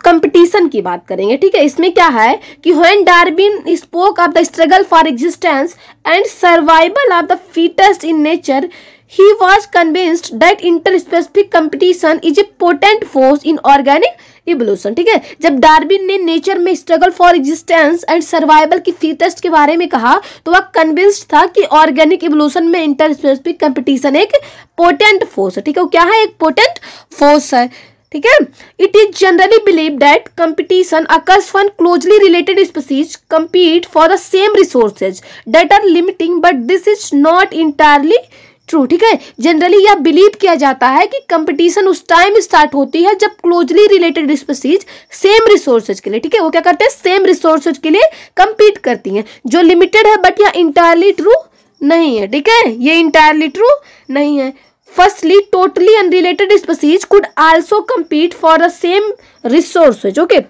Competition की बात करेंगे, ठीक है। इसमें क्या है कि when Darwin spoke of the struggle for existence and survival of the fittest in nature, he was convinced that interspecific competition is a potent force in organic evolution, ठीक है। जब डार्विन ने नेचर में struggle for existence and survival की fittest के बारे में कहा तो वह कन्विंस्ड था कि ऑर्गेनिक इवोल्यूशन में इंटरस्पेसिफिक कंपटीशन एक पोटेंट फोर्स है, ठीक है। वो क्या है? एक पोटेंट फोर्स है, ठीक है। It is generally believe that competition occurs when closely related species compete for the same resources that are limiting, but this is not entirely true, ठीक है। जनरली यह बिलीव किया जाता है कि कंपटीशन उस टाइम स्टार्ट होती है जब closely related species same resources के लिए, ठीक है, वो क्या करते हैं? सेम रिसोर्सेज के लिए कंपीट करती हैं, जो लिमिटेड है, बट यह इंटायरली ट्रू नहीं है, ठीक है। ये इंटायरली ट्रू नहीं है। Firstly totally unrelated species could also compete for the same resources, okay.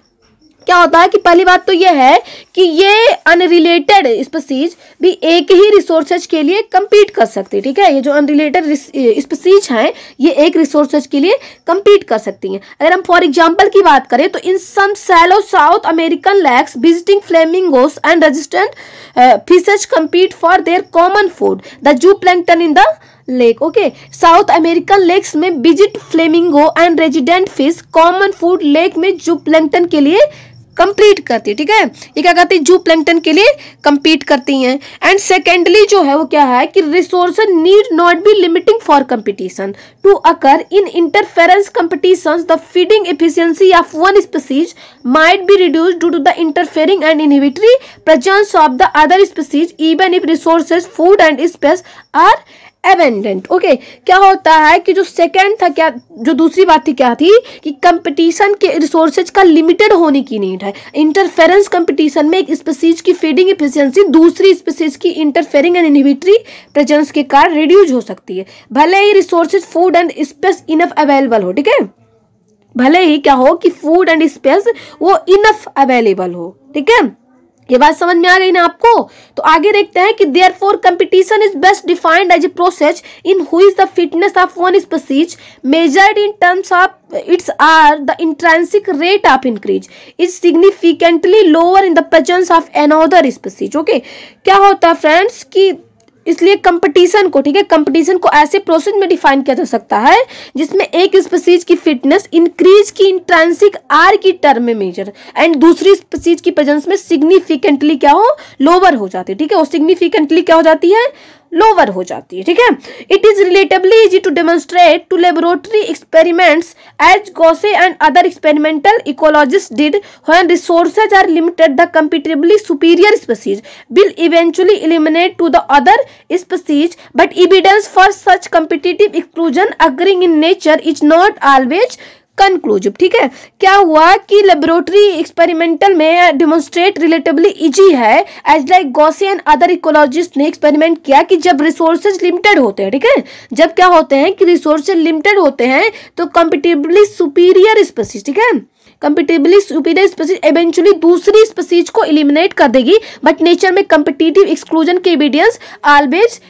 क्या होता है कि पहली बात तो यह है कि ये अनरिलेटेड स्पीसीज भी एक ही रिसोर्सेज के लिए compete कर सकती है, ठीक है। ये जो अनरिलेटेड स्पीसीज हैं ये एक रिसोर्सेज के लिए compete कर सकती हैं। अगर हम फॉर एग्जांपल की बात करें तो in some shallow South American lakes visiting flamingos and resistant fishes compete for their common food the zooplankton in the lake, okay. South American lakes में visit flamingo and resident fish common food lake में zooplankton के लिए complete करती है, ठीक है। ये क्या करती है? जूप्लैंक्टन के लिए कंपीट करती हैं। एंड सेकेंडली जो है वो क्या है कि resources need not be limiting for competition to occur in interference competitions the feeding efficiency of one species might be reduced due to the interfering and inhibitory presence of the other species even if resources food and space are abundant, okay. क्या होता है कि जो second था, क्या जो दूसरी बात थी क्या थी कि कंपटीशन के रिसोर्सेज का लिमिटेड होने की नीड है। इंटरफेरेंस कंपटीशन में एक स्पीसीज की फीडिंग एफिशिएंसी दूसरी स्पीसीज की इंटरफेयरिंग एंड इनहिबिटरी प्रेजेंस के कारण रिड्यूस हो सकती है, भले ही resources food and space enough available हो, ठीक है। भले ही क्या हो कि फूड एंड स्पेस वो इनफ अवेलेबल हो, ठीक है। ये बात समझ में आ गई ना आपको? तो आगे देखते हैं कि therefore competition is best defined as a process in which the fitness of one species measured in terms of its r the intrinsic rate of increase is significantly lower in the presence of another species, okay. क्या होता है friends कि इसलिए competition को, ठीक है, competition को ऐसे प्रोसेस में डिफाइन किया जा सकता है जिसमें एक स्पीसीज की फिटनेस इंक्रीज की इंट्रिंसिक आर की टर्म में मेजर एंड दूसरी स्पीसीज की प्रेजेंस में सिग्निफिकेंटली क्या हो? लोअर हो जाती है, ठीक है। वो सिग्निफिकेंटली क्या हो जाती है? लोअर हो जाती है, ठीक है। It is relatively easy to demonstrate to laboratory experiments as Gause and other experimental ecologist did when resources are limited the competitively superior species will eventually eliminate to the other species, but evidence for such competitive exclusion occurring in nature is not always conclusive, ठीक है। क्या हुआ कि laboratory experimental में demonstrate relatively easy है as like Gause and other ecologist ने experiment किया कि जब रिसोर्सेज लिमिटेड होते हैं, ठीक है, जब क्या होते हैं कि रिसोर्सेज लिमिटेड होते हैं तो कंपैटिबली सुपीरियर स्पीसीज, ठीक है, कंपैटिबली सुपीरियर स्पीसीज इवेंचुअली दूसरी स्पीसीज को एलिमिनेट कर देगी, बट नेचर में कंपैटिटिव एक्सक्लूजन के एविडेंस ऑलवेज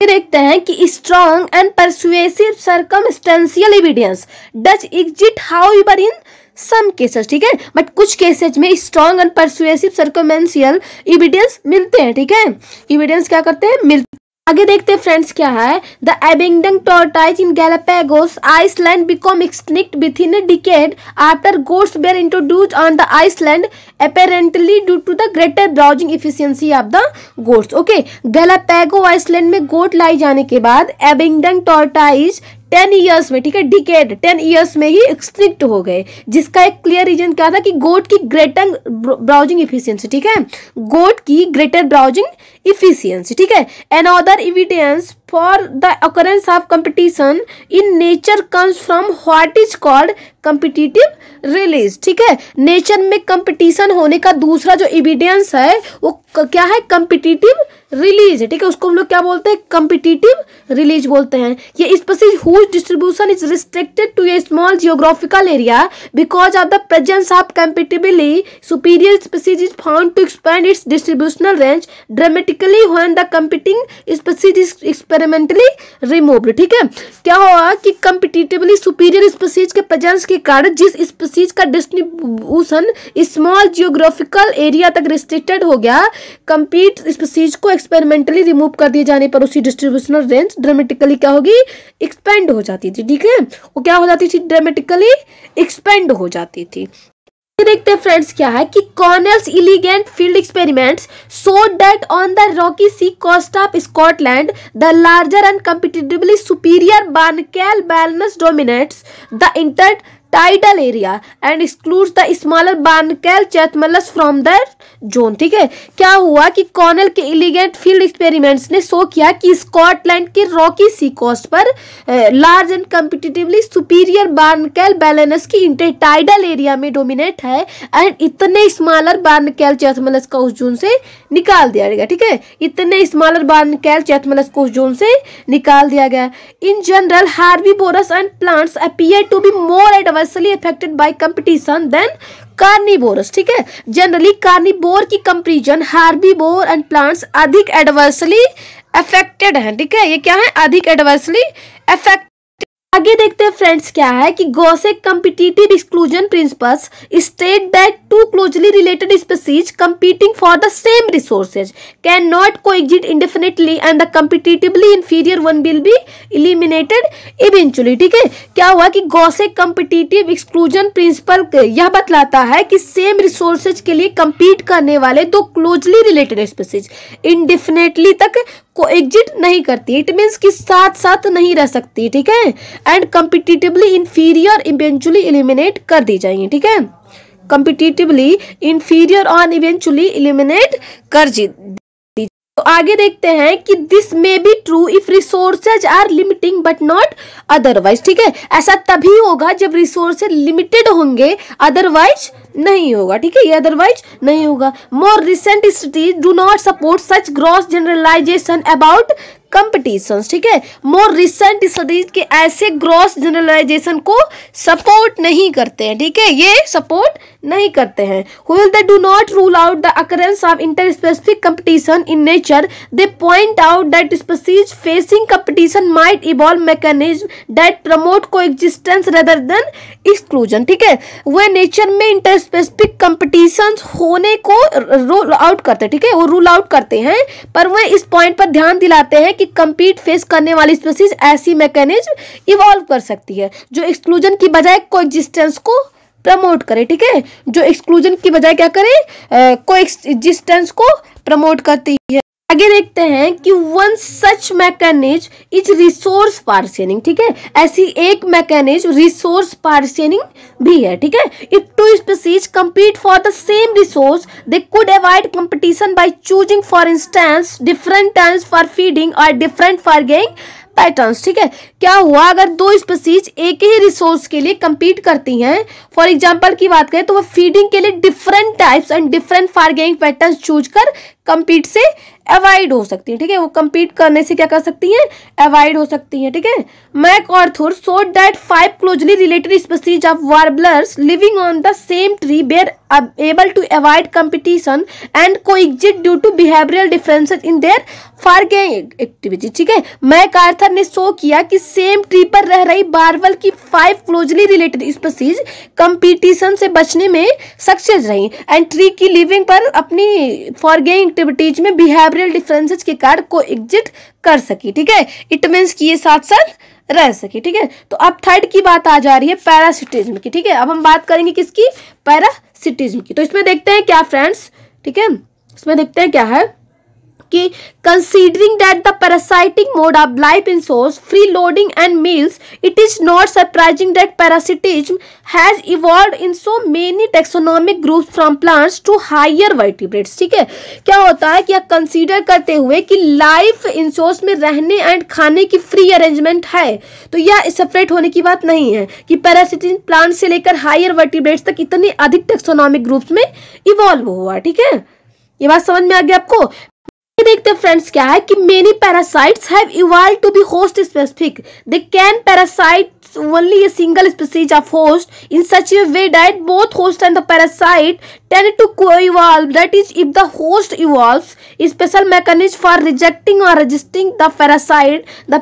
देखते हैं कि strong and persuasive circumstantial evidence does exist however in some cases, ठीक है, बट कुछ केसेज में strong and persuasive circumstantial evidence मिलते हैं, ठीक है। एविडेंस क्या करते हैं? मिलते। आगे देखते हैं फ्रेंड्स क्या है। The Abingdon tortoise in Galapagos island become extinct within a decade after goats were introduced on the island apparently due to the greater browsing efficiency of the goats, okay। Galapagos island में goat लाई जाने के बाद abandon tortoise 10 years में, ठीक है, decade 10 years में ही extinct हो गए, जिसका एक क्लियर रीजन क्या था कि गोट की ग्रेटर ब्राउजिंग इफिशियंसी, ठीक है, गोट की ग्रेटर ब्राउजिंग इफिशियंसी, ठीक है। Another evidence for the occurrence of competition in nature comes from what is called competitive release, ठीक है। नेचर में कंपटीशन होने का दूसरा जो एविडेंस है वो क्या है? कॉम्पिटिटिव रिलीज है, ठीक है, उसको हम लोग क्या बोलते हैं? कॉम्पिटिटिव रिलीज बोलते हैं। ये species whose distribution is restricted to a small geographical area because of the presence of competitively superior species is found to expand its distributional range dramatically when the competing species is experimentally removed. ठीक है, क्या हुआ कि competitively superior species के presence के कारण जिस species का डिस्ट्रीब्यूशन स्मॉल जियोग्राफिकल एरिया तक रिस्ट्रिक्टेड हो गया, कंपीट स्पीसीज को एक्सपेरिमेंटली रिमूव कर दिए जाने पर उसकी डिस्ट्रीब्यूशनल रेंज ड्रामेटिकली क्या होगी, एक्सपेंड हो जाती थी। ठीक है, वो क्या हो जाती थी, ड्रामेटिकली एक्सपेंड हो जाती थी। देखते हैं फ्रेंड्स क्या है कि Connell's elegant field experiments showed that on the rocky sea coast of Scotland the larger and competitively superior Barnacle balanus dominates the intertidal area and excludes the smaller Barnacle chathmalus from the zone. ठीक है, क्या हुआ कि Cornell के इलिगेंट field experiments ने show किया कि Scotland के रॉकी सी कोस्ट पर लार्ज एंड कम्पिटिटिवली सुपीरियर बार्नकेल बैलेनस की इंटरटाइडल एरिया में डोमिनेट है एंड इतने स्मॉलर बार्नकेल चैथमलस को उस जोन से निकाल दिया गया। ठीक है, इतने स्मॉलर बार्नकेल चैथमलस को उस जोन से निकाल दिया गया। In general herbivores and plants appear to be more adversely affected by competition than carnivores. ठीक है, जनरली कार्निवोर की कंपैरिजन हार्बीवोर एंड प्लांट्स अधिक एडवर्सली अफेक्टेड है। ठीक है, ये क्या है, अधिक एडवर्सली अफेक्ट। आगे देखते हैं फ्रेंड्स क्या है कि Gause competitive exclusion principles state that two closely related species competing for the same resources cannot coexist indefinitely and the competitively inferior one will be eliminated eventually। ठीक है, क्या हुआ कि गॉसे कम्पिटिटिव एक्सक्लूजन प्रिंसिपल यह बतलाता है कि same resources के लिए compete करने वाले दो क्लोजली रिलेटेड स्पीसीज इंडेफिनेटली तक कोएग्जिस्ट नहीं करती, इट मीन्स कि साथ साथ नहीं रह सकती। ठीक है, and competitively inferior eventually eliminate कर दी जाएंगी। ठीक है, कम्पिटिटिवली इंफीरियर और इवेंचुअली एलिमिनेट कर दी। तो आगे देखते हैं कि this may be true if resources are limiting but not otherwise. ठीक है, ऐसा तभी होगा जब रिसोर्सेज लिमिटेड होंगे, अदरवाइज नहीं होगा। ठीक है, ये अदरवाइज नहीं होगा। More recent studies do not support such gross generalisation about competitions. ठीक है, मोर रिसेंट स्टडीज के ऐसे ग्रॉस जनरलाइजेशन को सपोर्ट नहीं करते हैं। ठीक है, ये सपोर्ट नहीं करते हैं। Wheel they do not rule out the occurrence of interspecific competition in nature, they point out that species facing competition might evolve mechanism that promote coexistence rather than exclusion. ठीक है, वह नेचर में interspecific competition होने को rule out करते हैं। ठीक है, वो रूल आउट करते हैं, पर वह इस पॉइंट पर ध्यान दिलाते हैं कि कंपीट फेस करने वाली स्पीसीज ऐसी मैकेनिज्म इवॉल्व कर सकती है जो एक्सक्लूजन की बजाय कोएग्जिस्टेंस को प्रमोट करे। ठीक है, जो एक्सक्लूजन की बजाय क्या करे, कोएग्जिस्टेंस को प्रमोट करती है। आगे देखते हैं कि one such mechanism is resource partitioning. ठीक है, ऐसी एक मैकेनिज्म रिसोर्स पार्सेनिंग भी है। ठीक है, if two species compete for the same resource they could avoid competition by choosing for instance different times for feeding or different foraging patterns. ठीक है, क्या हुआ अगर दो स्पीसीज एक ही रिसोर्स के लिए compete करती हैं, फॉर एग्जांपल की बात करें तो वह फीडिंग के लिए different types and different foraging patterns choose कर compete से अवॉइड हो सकती है। ठीक है, वो compete करने से क्या कर सकती हैं, अवॉइड हो सकती हैं। ठीक है, MacArthur showed that 5 closely related species of warblers living on the same tree were able to avoid competition and coexist due to behavioral differences in their foraging activity। ठीक है, मैकआर्थर ने शो किया कि सेम ट्री पर रह रही barbell की 5 closely related species competition से बचने में सक्सेस रही एंड ट्री की लिविंग पर अपनी फॉरगेइंग एक्टिविटीज में बिहेवियरल डिफरेंसेस के कारण कोएग्जिस्ट कर सकी। ठीक है, इट मीन्स कि ये साथ साथ रह सके। ठीक है, तो अब थर्ड की बात आ जा रही है पैरासिटिज्म की। ठीक है, अब हम बात करेंगे किसकी, पैरासिटिज्म की। तो इसमें देखते हैं क्या फ्रेंड्स, ठीक है, इसमें देखते हैं क्या है कि considering that the parasitic mode of life ensures free loading and meals, it is not surprising that parasitism has evolved in so many taxonomic groups from plants to higher vertebrates। ठीक है, क्या होता है कि आप कंसीडर करते हुए कि लाइफ इंश्योर्स में रहने एंड खाने की फ्री अरेंजमेंट है, तो यह सेपरेट होने की बात नहीं है कि पैरासिटिज्म प्लांट से लेकर हायर वर्टिब्रेट्स तक इतने अधिक टैक्सोनॉमिक ग्रुप्स में इवॉल्व हुआ। ठीक है, ये बात समझ में आ गई आपको। देखते हैं फ्रेंड्स क्या है कि many parasites have evolved to be host specific, they can parasite only a single species of host in such a way that both host and the parasite tend to co-evolve. That is, if the host evolves special mechanism for rejecting or resisting the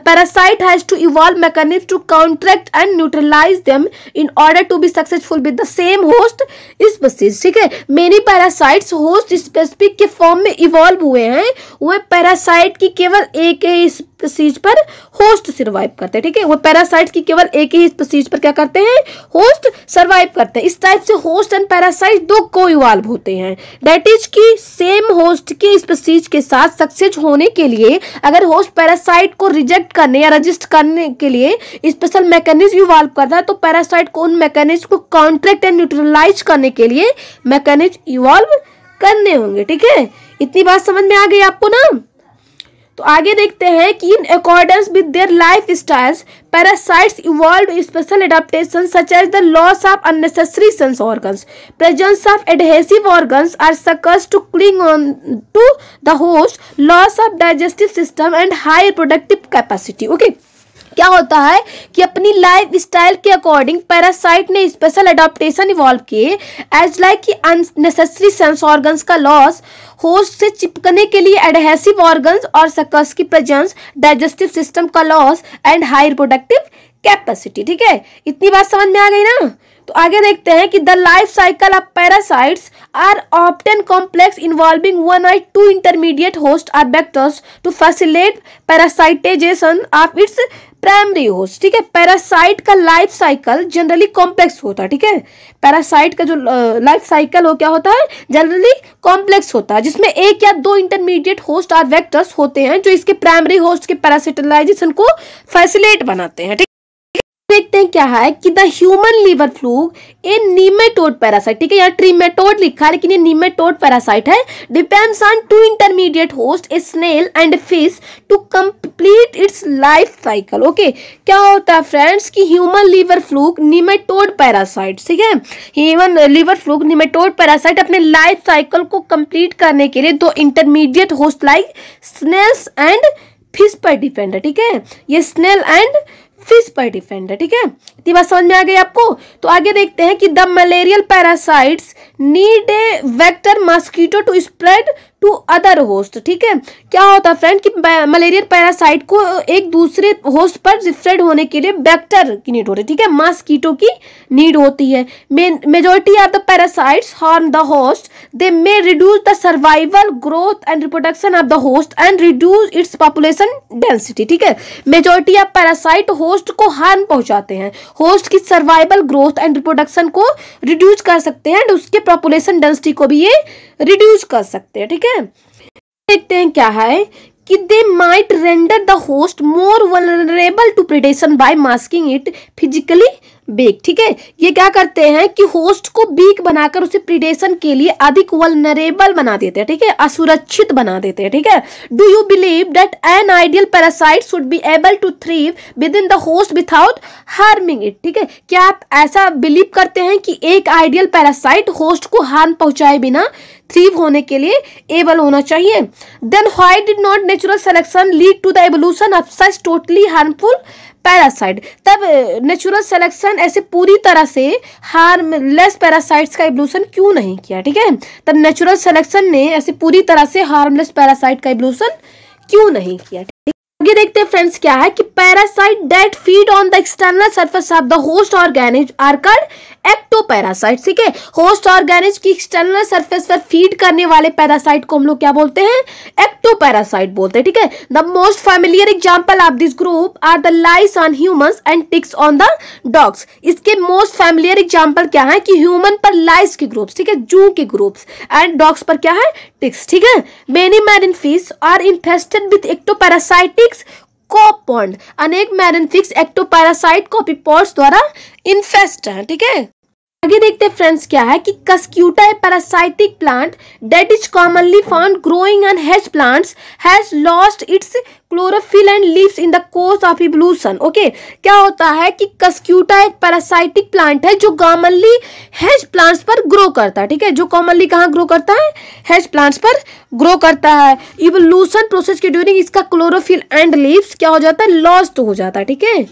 parasite has to evolve mechanism to counteract and neutralize them in order to be successful with the same host species. ठीक है, many parasites host specific के form में evolve हुए हैं, वह parasite की केवल एक ही स्पीशीज पर होस्ट सर्वाइव करते हैं. ठीक है, वो पैरासाइट की केवल एक ही स्पीशीज पर क्या करते हैं, होस्ट सर्वाइव करते हैं. इस टाइप से होस्ट एंड पैरासाइट दो को इवॉल्व होते हैं. दैट इज कि सेम होस्ट की स्पीशीज के साथ सक्सेस होने के लिए अगर होस्ट पैरासाइट को रिजेक्ट करने या रजिस्ट करने के लिए स्पेशल मैकेनिज्म इवॉल्व करता है, तो पैरासाइट को उन मैकेनिज्म को कॉन्ट्रैक्ट एंड न्यूट्रलाइज करने के लिए मैकेनिज्म इवॉल्व करने होंगे. ठीक है, इतनी बात समझ में आ गई आपको ना. तो आगे देखते हैं कि in accordance with their life styles parasites evolve special adaptation such as the loss of unnecessary sense organs, presence of adhesive organs or suckers to cling on to the host, loss of digestive system and high productive capacity. Okay, क्या होता है कि अपनी life style के according parasite ने special adaptation evolve किए as like कि unnecessary sense organs का लॉस, होस्ट से चिपकने के लिए एडहेसिव ऑर्गन्स और सकस की प्रेजेंस, डाइजेस्टिव सिस्टम का loss and high productive capacity. ठीक है, इतनी बात समझ में आ गई ना. तो आगे देखते हैं कि the life cycle of parasites are often complex involving one or two intermediate host or vectors to facilitate parasitisation of its primary host. ठीक है, पैरासाइट का लाइफ साइकिल जनरली कॉम्प्लेक्स होता है. ठीक है, पैरासाइट का जो लाइफ साइकिल हो क्या होता है, जनरली कॉम्प्लेक्स होता है, जिसमें एक या दो इंटरमीडिएट होस्ट और वेक्टर्स होते हैं जो इसके प्राइमरी होस्ट के पैरासिटाइजेशन को फैसिलिटेट बनाते हैं. ठीक, देखते हैं क्या है कि the human liver fluke a nematode parasite. ठीक है, यहाँ ट्रीमेटोड लिखा है लेकिन ये नीमेटोड पैरासाइट है. Depends on two intermediate host, a snail and fish to complete its life cycle. Okay, क्या होता है फ्रेंड्स कि human liver fluke nematode parasite, ठीक है, human liver fluke nematode parasite अपने लाइफ साइकिल को कंप्लीट करने के लिए दो intermediate host like snails and fish पर डिपेंड है. ठीक है, ये स्नेल एंड फिश पर डिपेंड है. ठीक है, इतनी बात समझ में आ गई आपको. तो आगे देखते हैं कि the malarial parasites need a vector mosquito to spread to other host. ठीक है, क्या होता है फ्रेंड कि मलेरियल पैरासाइट को एक दूसरे होस्ट पर स्प्रेड होने के लिए वेक्टर की नीड होती है. ठीक है, मॉस्किटो की नीड होती है. Majority of the parasites harm the host, they may reduce the survival, growth and reproduction of the host and reduce its population density. ठीक है, मेजॉरिटी ऑफ पैरासाइट होस्ट को हार्म पहुंचाते हैं, होस्ट की survival, growth and reproduction को reduce कर सकते हैं, उसके पॉपुलेशन डेंसिटी को भी ये रिड्यूस कर सकते हैं. ठीक है, देखते हैं क्या है कि they might render the host more vulnerable to predation by masking it physically weak. ठीक है, ये क्या करते हैं कि होस्ट को बीक बनाकर उसे प्रीडेशन के लिए अधिक वल्नरेबल बना देते हैं. ठीक है, असुरक्षित बना देते हैं. ठीक है, do you believe that an ideal parasite should be able to thrive within the host without harming it. ठीक है, क्या आप ऐसा बिलीव करते हैं कि एक आइडियल पैरासाइट होस्ट को हार्म पहुंचाए बिना थ्रीव होने के लिए एबल होना चाहिए? Then why did not natural selection lead to the evolution of such totally harmful parasite? तब नेचुरल सिलेक्शन ऐसे पूरी तरह से हार्मलेस पैरासाइट्स का एवोल्यूशन क्यों नहीं किया? ठीक है, तब नेचुरल सिलेक्शन ने ऐसे पूरी तरह से हार्मलेस पैरासाइट का एवोल्यूशन क्यों नहीं किया? आगे देखते हैं फ्रेंड्स क्या है कि parasite that feed on the external surface of the host organism are called ectoparasite. ठीक है, होस्ट ऑर्गेनिज्म की एक्सटर्नल सरफेस पर फीड करने वाले पैरासाइट को हम लोग क्या बोलते हैं? एक्टोपैरासाइट बोलते हैं. ठीक है, the most familiar example of this group are the lice on humans and ticks on the dogs. इसके मोस्ट फैमिलियर एग्जांपल क्या है कि ह्यूमन पर लाइस के ग्रुप्स, ठीक है, जू के ग्रुप्स, एंड डॉग्स पर क्या है? टिक्स. ठीक है, many marine fish are infested with ectoparasitic copepods. अनेक मैरिन फिश एक्टोपैरासाइट कॉपीपॉड्स द्वारा इन्फेस्ट है. ठीक है, आगे देखते हैं फ्रेंड्स क्या है कि Cuscuta A parasitic plant that is commonly found growing on hedge plants has lost its chlorophyll and leaves in the course of evolution. Okay, क्या होता है कि कस्क्यूटा एक पैरासाइटिक प्लांट है जो कॉमनली हेज प्लांट्स पर ग्रो करता है. ठीक है, जो कॉमनली कहाँ ग्रो करता है? हेज प्लांट्स पर ग्रो करता है. इवोल्यूशन प्रोसेस के ड्यूरिंग इसका क्लोरोफिल एंड लीव्स क्या हो जाता है? लॉस्ट हो जाता है. ठीक है,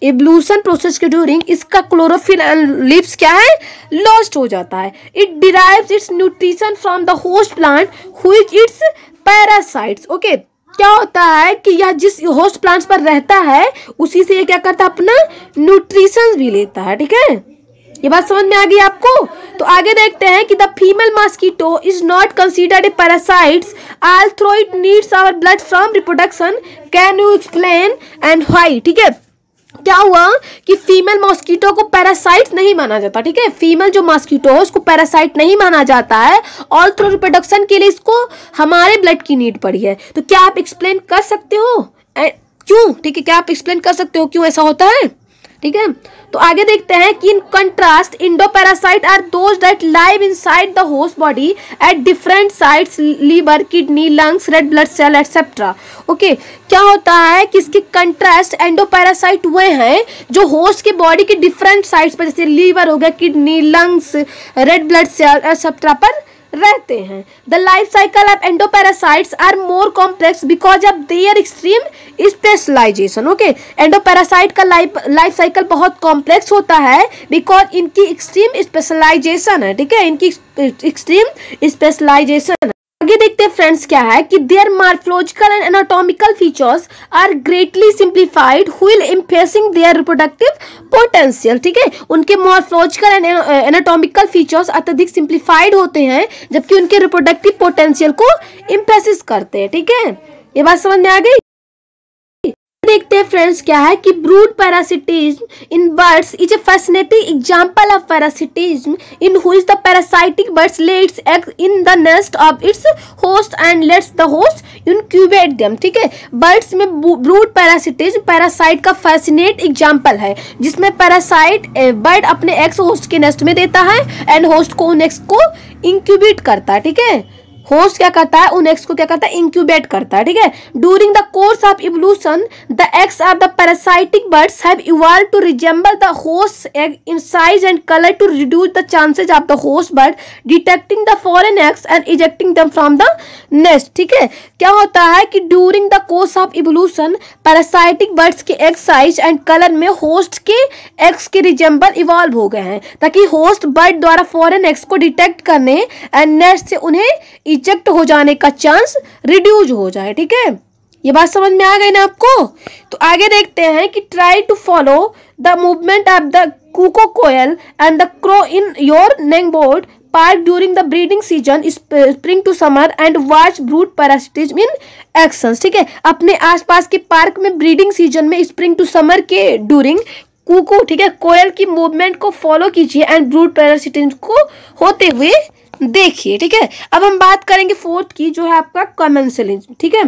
एवोल्यूशन प्रोसेस के ड्यूरिंग इसका क्लोरोफिल एंड लीव्स क्या है, लॉस्ट हो जाता है। It derives it's nutrition from the host plant which it's parasites. Okay, क्या होता है कि यह जिस होस्ट प्लांट्स पर रहता है उसी से ये क्या करता है, अपना न्यूट्रिशन भी लेता है। ठीक है, ये बात समझ में आ गई आपको। तो आगे देखते हैं कि the female mosquito is not considered a parasites although it needs our blood from reproduction. Can you explain and why. ठीक है, क्या हुआ कि फीमेल मॉस्किटो को पैरासाइट नहीं माना जाता। ठीक है, फीमेल जो मॉस्किटो है उसको पैरासाइट नहीं माना जाता है और थ्रू रिप्रोडक्शन के लिए इसको हमारे ब्लड की नीड पड़ी है। तो क्या आप एक्सप्लेन कर सकते हो क्यों? ठीक है, क्या आप एक्सप्लेन कर सकते हो क्यों ऐसा होता है? ठीक है, तो आगे देखते हैं कि in contrast endoparasite are those that live inside the host body at different sites, liver, kidney, lungs, red blood cell et cetera. Okay, क्या होता है कि इसके कंट्रास्ट एंडोपैरासाइट वे हैं जो होस्ट के बॉडी के डिफरेंट साइट्स पर, जैसे लीवर हो गया, kidney, lungs, red blood cell etcetera पर रहते हैं। The life cycle of endoparasites are more complex because of their extreme specialisation. Okay, endoparasite का लाइफ साइकिल बहुत कॉम्प्लेक्स होता है बिकॉज इनकी एक्सट्रीम स्पेशलाइजेशन है। ठीक है, इनकी एक्सट्रीम स्पेशलाइजेशन। आगे देखते हैं फ्रेंड्स क्या है कि their morphological and anatomical features are greatly simplified while emphasising their reproductive potential. ठीक है, उनके मॉर्फोलॉजिकल एंड एनाटॉमिकल फीचर्स अत्यधिक सिंप्लीफाइड होते हैं जबकि उनके रिप्रोडक्टिव पोटेंशियल को एम्फेसिस करते हैं। ठीक है, ये बात समझ में आ गई। देखते हैं फ्रेंड्स क्या है कि brood parasitism in birds is a fascinating example of parasitism in which the parasitic birds lay its egg in the nest of its host and lets the host incubate them। ठीक है, birds में brood parasitism parasite का fascinate example है जिसमें parasite bird अपने eggs host के nest में देता है एंड होस्ट को उन एग्स को इंक्यूबेट करता है। ठीक है, होस्ट क्या करता है, उन एग्स को क्या करता है, इंक्यूबेट करता है। ठीक है, during the course of evolution the eggs of the parasitic birds have evolved to resemble the host egg in size and colour to reduce the chances of the host bird detecting the foreign eggs and ejecting them from the nest. ठीक है, क्या होता है कि during the course of evolution parasitic birds के egg size and colour में host के eggs के रिजेंबल इवॉल्व हो गए हैं ताकि होस्ट बर्ड द्वारा फॉरेन एग्स को डिटेक्ट करने एंड नेस्ट से उन्हें इजेक्ट हो जाने का चांस रिड्यूस हो जाए। ठीक है, ये बात समझ में आ गई ना आपको। तो आगे देखते हैं कि try to follow the movement of the cuckoo koel and the crow in your neighbourhood park during the breeding season spring to summer and watch brood parasitism in actions. ठीक है, अपने आसपास के पार्क में ब्रीडिंग सीजन में spring to summer के during cuckoo, ठीक है, कोयल की मूवमेंट को फॉलो कीजिए एंड ब्रूड पैरासिटिज्म को होते हुए देखिए। ठीक है, अब हम बात करेंगे फोर्थ की जो है आपका कमेंसलिज्म। ठीक है,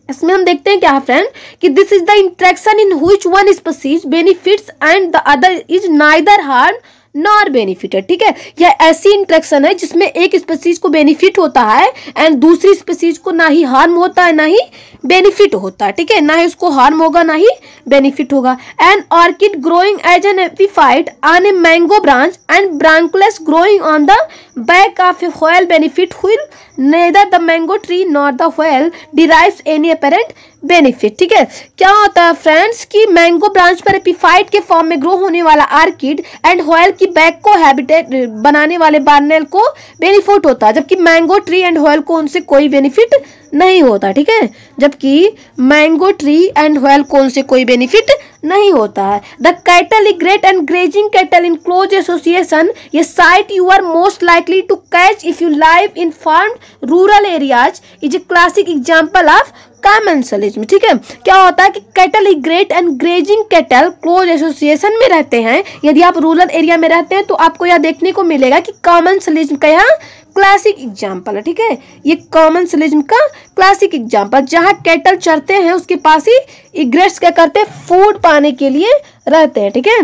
इसमें हम देखते हैं क्या है फ्रेंड कि this is the interaction in which one species benefits and the other is neither harm nor benefited. ठीक है, यह ऐसी इंटरेक्शन है जिसमें एक स्पीशीज को बेनिफिट होता है एंड दूसरी स्पीशीज को ना ही हार्म होता है ना ही बेनिफिट होता है। ठीक है, ना ही उसको हार्म होगा ना ही बेनिफिट होगा। An orchid growing as an epiphyte on a mango branch and barnacles growing on the back of a whale benefit while neither the mango tree nor the whale derives any apparent benefit. ठीक है, क्या होता है friends कि mango branch पर epiphyte के form में grow होने वाला आर्किड एंड व्हेल की बैक को हैबिटेट बनाने वाले बार्नेल को बेनिफिट होता है जबकि मैंगो ट्री एंड व्हेल को उनसे कोई बेनिफिट नहीं होता। ठीक है, जबकि मैंगो ट्री एंड व्हेल को उनसे कोई बेनिफिट नहीं होता है। The cattle egret and grazing cattle in close association a sight you are most likely to catch if you live in farmed rural areas is a classic example of commensalism. ठीक है, क्या होता है कि cattle egret and grazing cattle close association में रहते हैं। यदि आप रूरल एरिया में रहते हैं तो आपको यह देखने को मिलेगा कि कमेंसलिज्म का यहाँ क्लासिक एग्जाम्पल है। ठीक है, ये कमेंसलिज्म का क्लासिक एग्जाम्पल, जहाँ कैटल चरते हैं उसके पास ही इग्रेट्स क्या करते हैं, फूड पाने के लिए रहते हैं। ठीक है,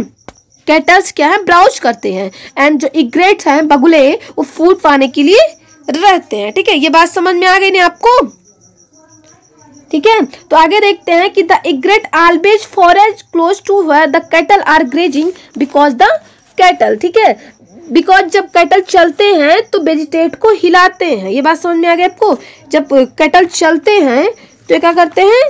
कैटल्स क्या है, ब्राउज करते हैं एंड जो इग्रेट्स हैं बगुले वो फूड पाने के लिए रहते हैं। ठीक है, ये बात समझ में आ गई ना आपको। ठीक है, तो आगे देखते हैं कि the egret always forage close to where the cattle are grazing because the cattle, ठीक है, बिकॉज जब कैटल चलते हैं तो वेजिटेट को हिलाते हैं। ये बात समझ में आ गई आपको। जब कैटल चलते हैं तो क्या करते हैं,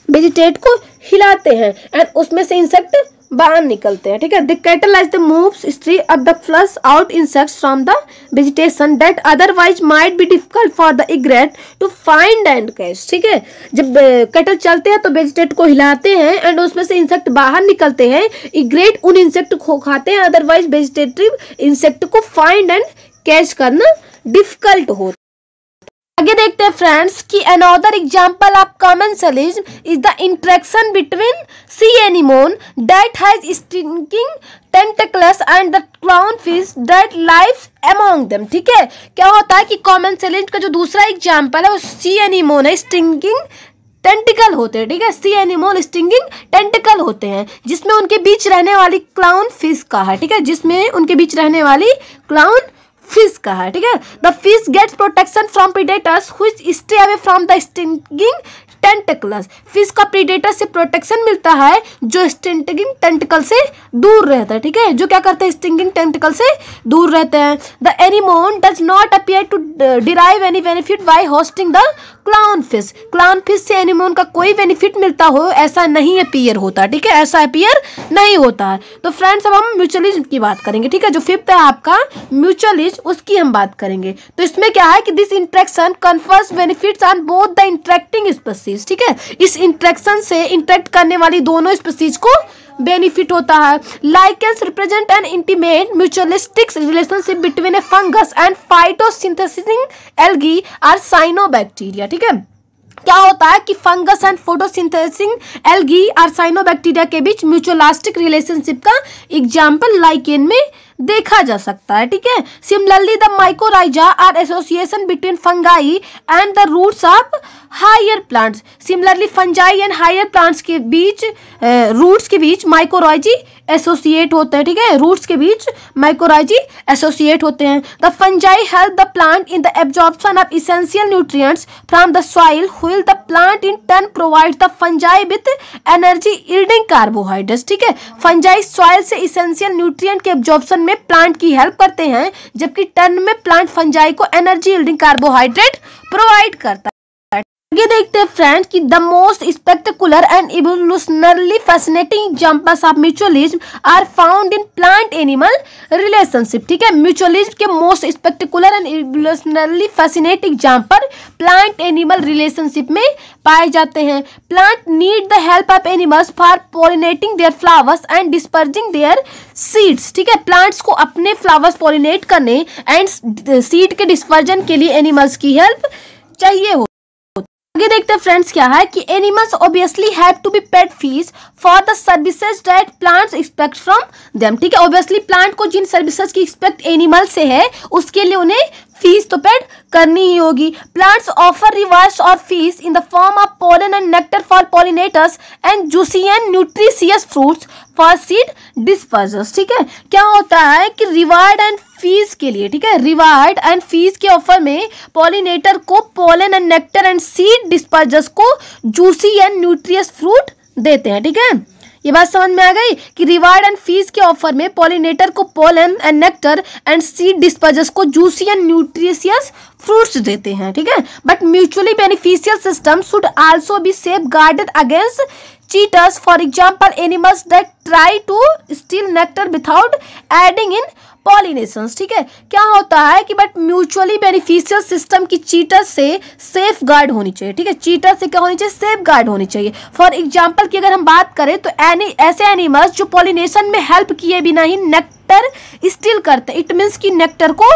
वेजिटेट को हिलाते हैं एंड उसमें से इंसेक्ट बाहर निकलते हैं, ठीक है। The cattle as the moves stir up the flush out insects from the vegetation that otherwise might be difficult for the egret to find and catch, ठीक है। जब कैटल चलते हैं तो वेजिटेट को हिलाते हैं एंड उसमें से इंसेक्ट बाहर निकलते हैं, इग्रेट उन इंसेक्ट को खाते हैं, अदरवाइज वेजिटेटिव इंसेक्ट को फाइंड एंड कैच करना डिफिकल्ट होता है। आगे देखते हैं फ्रेंड्स कि another example of commensalism is the interaction between sea anemone that has stinging tentacles and the clown fish that lives among them, ठीक है। क्या होता है कि कॉमन सेलिज्म का जो दूसरा एग्जांपल है वो सी एनीमोन है, स्टिंगिंग टेंटिकल होते हैं, ठीक है। सी एनिमल स्टिंगिंग टेंटिकल होते हैं जिसमें उनके बीच रहने वाली क्लाउन फिश का है, ठीक है, जिसमें उनके बीच रहने वाली क्लाउन फिश का है, ठीक है। The fish gets protection from predators which stay away from the stinging tentacles. Fish का प्रीडेटर से प्रोटेक्शन मिलता है जो स्टिंगिंग टेंटिकल से दूर रहता है, ठीक है, जो क्या करते हैं स्टिंगिंग टेंटिकल से दूर रहते हैं। The anemone does not appear to derive any benefit by hosting the clown fish. Clown fish से एनिमोन का कोई बेनिफिट मिलता हो ऐसा नहीं अपीयर होता, ठीक है, ऐसा अपीयर नहीं होता है। तो फ्रेंड्स अब हम म्यूचुअलिज्म की बात करेंगे, ठीक है। जो फिफ्थ है आपका म्यूचुअलिज्म, उसकी हम बात करेंगे। तो इसमें क्या है कि this interaction confers benefits on both the interacting species, ठीक है। इस इंटरेक्शन से इंटरेक्ट करने वाली दोनों स्पीसीज को बेनिफिट होता है। Lichens represent an intimate mutualistic relationship between a fungus and photosynthesising algae or cyanobacteria, ठीक है। क्या होता है कि fungus and photosynthesising algae or cyanobacteria के बीच म्यूचुअलिस्टिक रिलेशनशिप का एग्जांपल लाइकेन में देखा जा सकता है, ठीक है। Similarly the mycorrhiza are association between fungi and the roots of higher plants. Similarly fungi and higher plants के बीच रूट्स के बीच माइकोराइजी एसोसिएट होते हैं, ठीक है, रूट्स के बीच माइकोराइजी एसोसिएट होते हैं। The fungi help the plant in the absorption of essential nutrients from the soil while the plant in turn provides the fungi with energy yielding carbohydrates, ठीक है। फंजाई सॉइल से इसेंशियल न्यूट्रिएंट के absorption में plant की help करते हैं, जबकि turn में प्लांट फंजाई को एनर्जी यील्डिंग कार्बोहाइड्रेट प्रोवाइड करता है। आगे देखते हैं फ्रेंड्स कि the most spectacular and evolutionarily fascinating examples of mutualism are found in plant animal relationship, ठीक है। म्यूचुअलिज्म के most spectacular and evolutionarily fascinating example plant animal relationship में पाए जाते हैं। Plant need the help of animals for pollinating their flowers and dispersing their seeds, ठीक है। Plants को अपने फ्लावर्स पॉलिनेट करने एंड सीड के डिस्पर्जन के लिए एनिमल्स की हेल्प चाहिए हो। आगे देखते हैं फ्रेंड्स क्या है कि animals obviously have to be paid fees for the services that plants expect from them, ठीक है। ऑब्वियसली प्लांट को जिन सर्विसेज की एक्सपेक्ट एनिमल से है उसके लिए उन्हें फीस तो पेड करनी ही होगी। Plants offer rewards or fees in the form of pollen and nectar for pollinators and juicy and nutritious fruits for seed dispersers, ठीक है। क्या होता है कि रिवार्ड एंड फीस के लिए, ठीक है, रिवार्ड एंड फीस के ऑफर में पॉलिनेटर को pollen and nectar and seed dispersers को जूसी एंड न्यूट्रिशियस फ्रूट देते हैं, ठीक है। ये बात समझ में आ गई कि रिवार्ड एंड फीस के ऑफर में पॉलिनेटर को pollen and nectar and seed dispersers को जूसी एंड न्यूट्रिशियस फ्रूट्स देते हैं, ठीक है। But mutually beneficial system should also be safeguarded against cheaters, for example animals that try to steal nectar without adding in pollinations, ठीक है। क्या होता है कि बट म्यूचुअली बेनिफिशियल सिस्टम की चीटर से सेफ गार्ड होनी चाहिए, ठीक है। चीटर से क्या होनी चाहिए, सेफ गार्ड होनी चाहिए। फॉर एग्जाम्पल की अगर हम बात करें तो ऐसे एनिमल्स जो पॉलिनेशन में हेल्प किए बिना ही नेक्टर स्टील करते हैं, इट मीन्स की नेक्टर को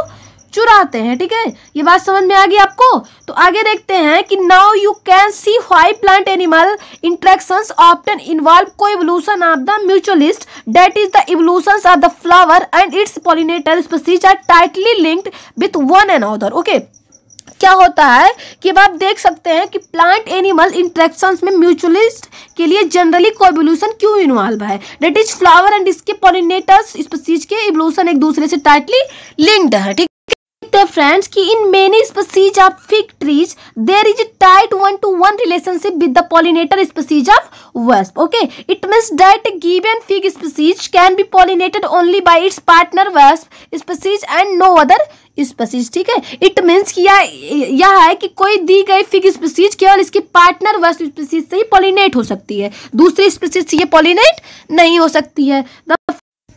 चुराते हैं, ठीक है। ये बात समझ में आ गई आपको। तो आगे देखते हैं कि now you can see why plant animal interactions often involve coevolution of the mutualist, that is the evolutions of the flower and its pollinator species are tightly linked with one another, okay. क्या होता है कि अब आप देख सकते हैं कि प्लांट एनिमल इंटरेक्शंस में म्यूचुअलिस्ट के लिए जनरली कोएवोल्यूशन क्यों इन्वॉल्व है, दैट इज फ्लावर एंड इसके पॉलिनेटर्स स्पीशीज के इवोल्यूशन एक दूसरे से टाइटली लिंक्ड है, ठीक। फ्रेंड्स कि in many species of fig trees there is a tight 1-to-1 relationship with the pollinator species of wasp. Okay, it means that a given fig species can be pollinated only by its partner wasp species and no other species. ठीक है, it means कि यह है कि कोई दी गई fig species केवल इसके पार्टनर वास्प स्पीसीज से ही पॉलिनेट हो सकती है, दूसरी स्पीसीज से ये पॉलिनेट नहीं हो सकती है।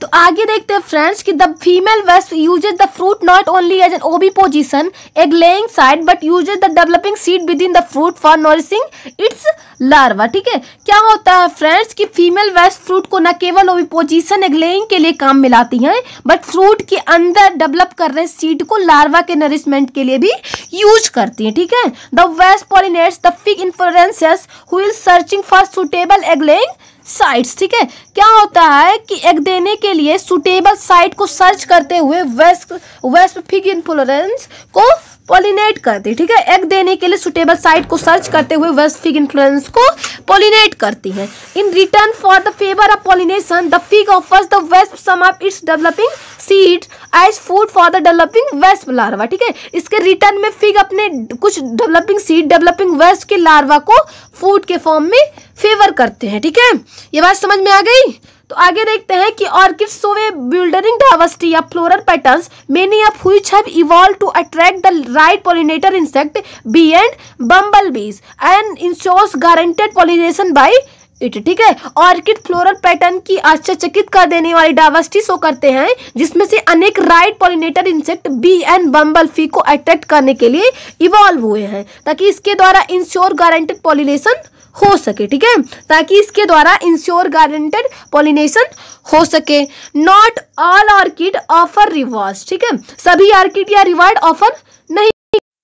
तो आगे देखते हैं फ्रेंड्स कि the female wasp uses the fruit not only as an oviposition egg laying site but uses the developing seed within the fruit for nourishing its larva. ठीक है, क्या होता है फ्रेंड्स कि फीमेल वेस्प फ्रूट को न केवल ओविपोजिशन egg laying के लिए काम में लाती हैं बट फ्रूट के अंदर डेवलप कर रहे सीड को लार्वा के नरिशमेंट के लिए भी यूज करती हैं। ठीक है, the wasp pollinates the fig inflorescence while searching for suitable egg laying sites. ठीक है, क्या होता है कि एग देने के लिए सुटेबल साइट को सर्च करते हुए वेस्प फिग इन्फ्लोरेंस को पॉलिनेट करती। ठीक है, एग देने के लिए सुटेबल साइट को सर्च करते हुए वेस्प फिग इन्फ्लोरेंस को पॉलिनेट करती है। In return for the favour of pollination the fig offers the wasp some of its developing seed as food for the developing wasp larva. ठीक है, इसके return में फिग अपने कुछ डेवलपिंग सीड डेवलपिंग वेस्प के larva को food के form में फेवर करते हैं। ठीक है, ये बात समझ में आ गई। तो आगे देखते हैं कि orchids show a bewildering diversity of floral patterns many of which have evolved to attract the right pollinator insect bee and bumblebees and ensures guaranteed pollination by it. ठीक है, ऑर्किड फ्लोरल पैटर्न की आश्चर्यचकित कर देने वाली diversity show करते हैं जिसमें से अनेक right pollinator insect bee and bumblebee को अट्रैक्ट करने के लिए इवॉल्व हुए हैं ताकि इसके द्वारा इंश्योर गारंटेड पॉलिनेशन हो सके। ठीक है, ताकि इसके द्वारा इंश्योर गारंटेड पॉलिनेशन हो सके। Not all orchid offer rewards. ठीक है, सभी ऑर्किड या रिवॉर्ड ऑफर नहीं।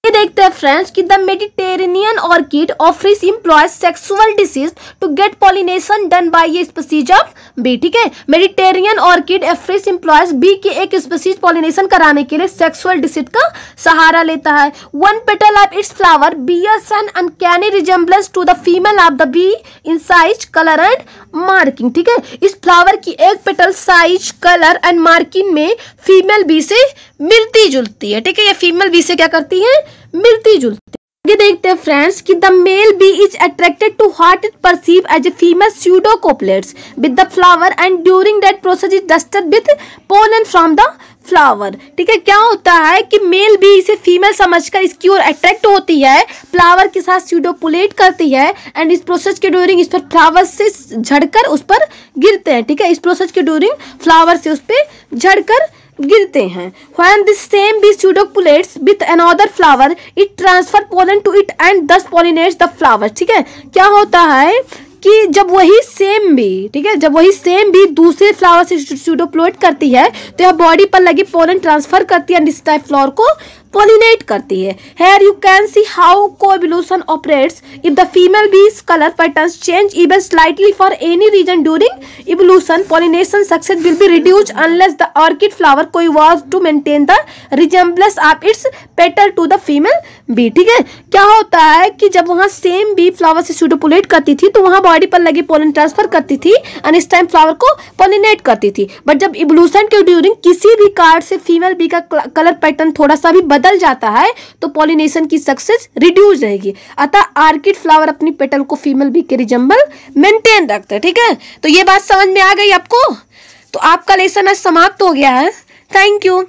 देखते हैं फ्रेंड्स कि the Mediterranean orchid Ophrys employs sexual deceit to get pollination done by a species of bee. ठीक है, Mediterranean orchid Ophrys employs bee के एक स्पीसीज पॉलिनेशन कराने के लिए सेक्सुअल डिसीज का सहारा लेता है। One petal of its flower bears an uncanny resemblance to the female of the bee in size colour and marking. ठीक है, इस फ्लावर की एक petal size colour and marking में फीमेल बी से मिलती जुलती है। ठीक है, ये फीमेल बी से क्या करती है, मिलती जुलती। आगे देखते हैं फ्रेंड्स कि the male bee is attracted to what it perceives as a female pseudocopulates with the flower and during that process is dusted with pollen from the flower. ठीक है, क्या होता है कि मेल भी इसे फीमेल समझकर इसकी ओर अट्रैक्ट होती है, फ्लावर के साथ स्यूडोपुलेट करती है एंड इस प्रोसेस के ड्यूरिंग इस पर फ्लावर से झड़कर उस पर गिरते हैं। ठीक है, इस प्रोसेस के ड्यूरिंग फ्लावर से उस पर झड़कर गिरते हैं। When this same bee pseudopulates with another flower, it transfer pollen to it and thus pollinates the flower. ठीक है, क्या होता है कि जब वही सेम बी, ठीक है, जब वही सेम बी दूसरे फ्लावर से स्यूडोप्लोट करती है तो यह बॉडी पर लगी पोलन ट्रांसफर करती है, इस टाइप फ्लावर को पॉलिनेट करती है। Here you can see how co-evolution operates. If the female bee's color patterns change even slightly for any reason during evolution, pollination success will be reduced unless the orchid flower co-evolves to maintain the resemblance of its petal to the female bee. ठीक है, क्या होता है कि जब वहाँ same B flower से स्यूडोपुलेट करती थी तो वहाँ बॉडी पर लगी पोलन ट्रांसफर करती थी और इस टाइम फ्लावर को पॉलिनेट करती थी। बट जब इवोल्यूशन के ड्यूरिंग किसी भी कार्ड से फीमेल बी का कलर पैटर्न थोड़ा सा भी बदल जाता है तो पॉलिनेशन की सक्सेस रिड्यूस रहेगी। अतः ऑर्किड फ्लावर अपनी पेटल को फीमेल बी के रिजेंबल मेंटेन रखता है। ठीक है, तो ये बात समझ में आ गई आपको। तो आपका लेसन आज समाप्त हो गया है। Thank you.